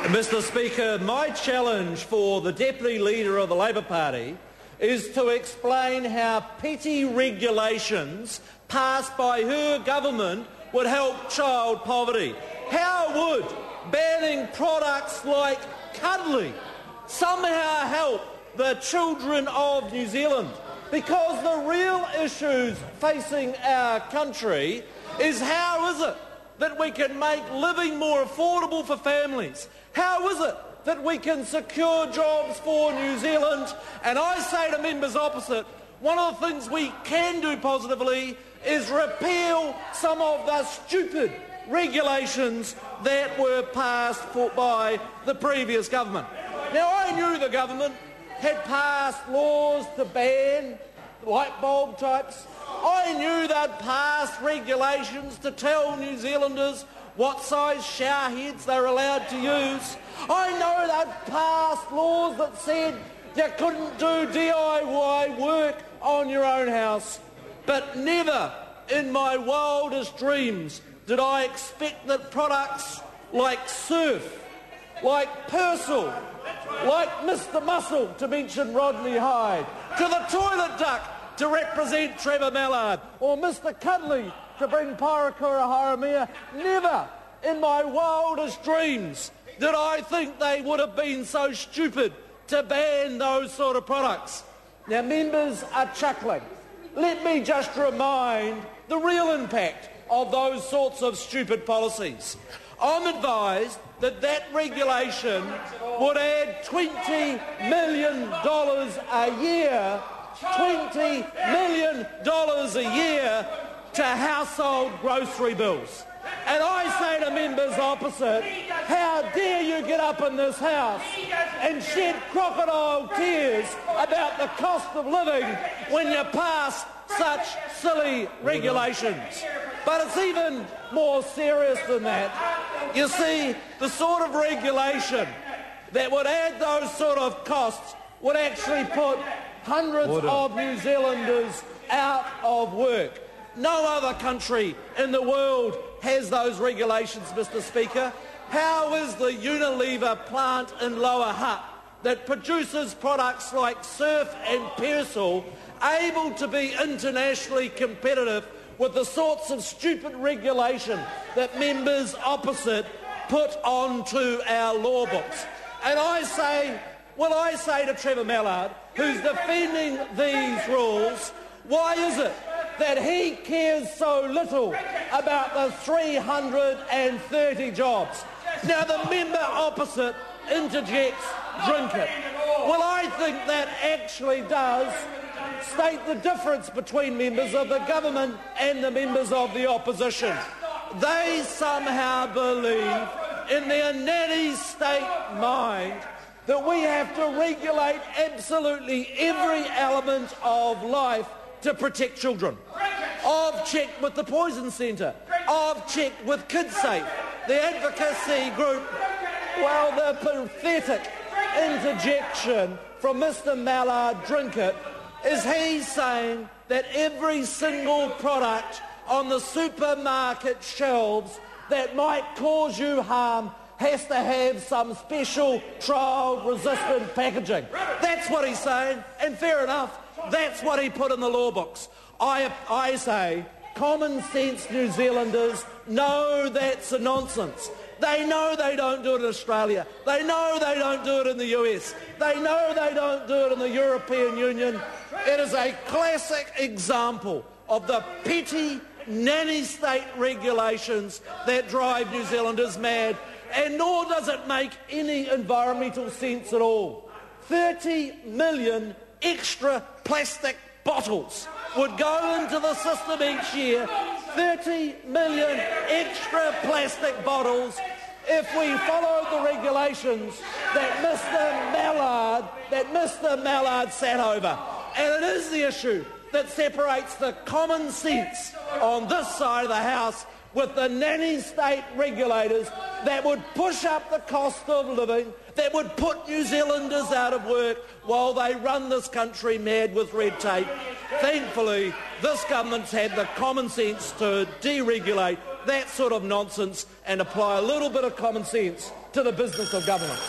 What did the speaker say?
Mr. Speaker, my challenge for the Deputy Leader of the Labor Party is to explain how petty regulations passed by her government would help child poverty. How would banning products like cuddly somehow help the children of New Zealand? Because the real issues facing our country is how is it that we can make living more affordable for families? How is it that we can secure jobs for New Zealand? And I say to members opposite, one of the things we can do positively is repeal some of the stupid regulations that were passed by the previous government. Now, I knew the government had passed laws to ban light bulb types. I knew they'd passed regulations to tell New Zealanders what size shower heads they're allowed to use. I know they'd passed laws that said you couldn't do DIY work on your own house. But never in my wildest dreams did I expect that products like Surf, like Persil, like Mr. Muscle, to mention Rodney Hyde, to the toilet duck to represent Trevor Mallard, or Mr. Cuddly to bring Parakura Haramea, never in my wildest dreams did I think they would have been so stupid to ban those sort of products. Now, members are chuckling. Let me just remind the real impact of those sorts of stupid policies. I'm advised that that regulation would add $20 million a year, $20 million a year to household grocery bills. And I say to members opposite, how dare you get up in this House and shed crocodile tears about the cost of living when you pass such silly regulations. But it's even more serious than that. You see, the sort of regulation that would add those sort of costs would actually put hundreds of New Zealanders out of work. No other country in the world has those regulations, Mr. Speaker. How is the Unilever plant in Lower Hutt that produces products like Surf and Persil able to be internationally competitive with the sorts of stupid regulation that members opposite put onto our law books? And I say to Trevor Mallard, who's defending these rules, why is it that he cares so little about the 330 jobs? Now, the member opposite interjects, drink it. Well, I think that actually does state the difference between members of the government and the members of the opposition. They somehow believe in their nanny state mind that we have to regulate absolutely every element of life to protect children. I've checked with the Poison Centre. I've checked with KidSafe, the advocacy group. Well, the pathetic interjection from Mr. Mallard, drink it, is he saying that every single product on the supermarket shelves that might cause you harm has to have some special trial-resistant packaging. That's what he's saying, and fair enough, that's what he put in the law books. I say, common sense New Zealanders know that's a nonsense. They know they don't do it in Australia. They know they don't do it in the US. They know they don't do it in the European Union. It is a classic example of the petty nanny state regulations that drive New Zealanders mad, and nor does it make any environmental sense at all. 30 million extra plastic bottles would go into the system each year, 30 million extra plastic bottles, if we followed the regulations that Mr. Mallard sat over. And it is the issue that separates the common sense on this side of the House with the nanny state regulators that would push up the cost of living, that would put New Zealanders out of work while they run this country mad with red tape. Thankfully, this government's had the common sense to deregulate that sort of nonsense and apply a little bit of common sense to the business of government.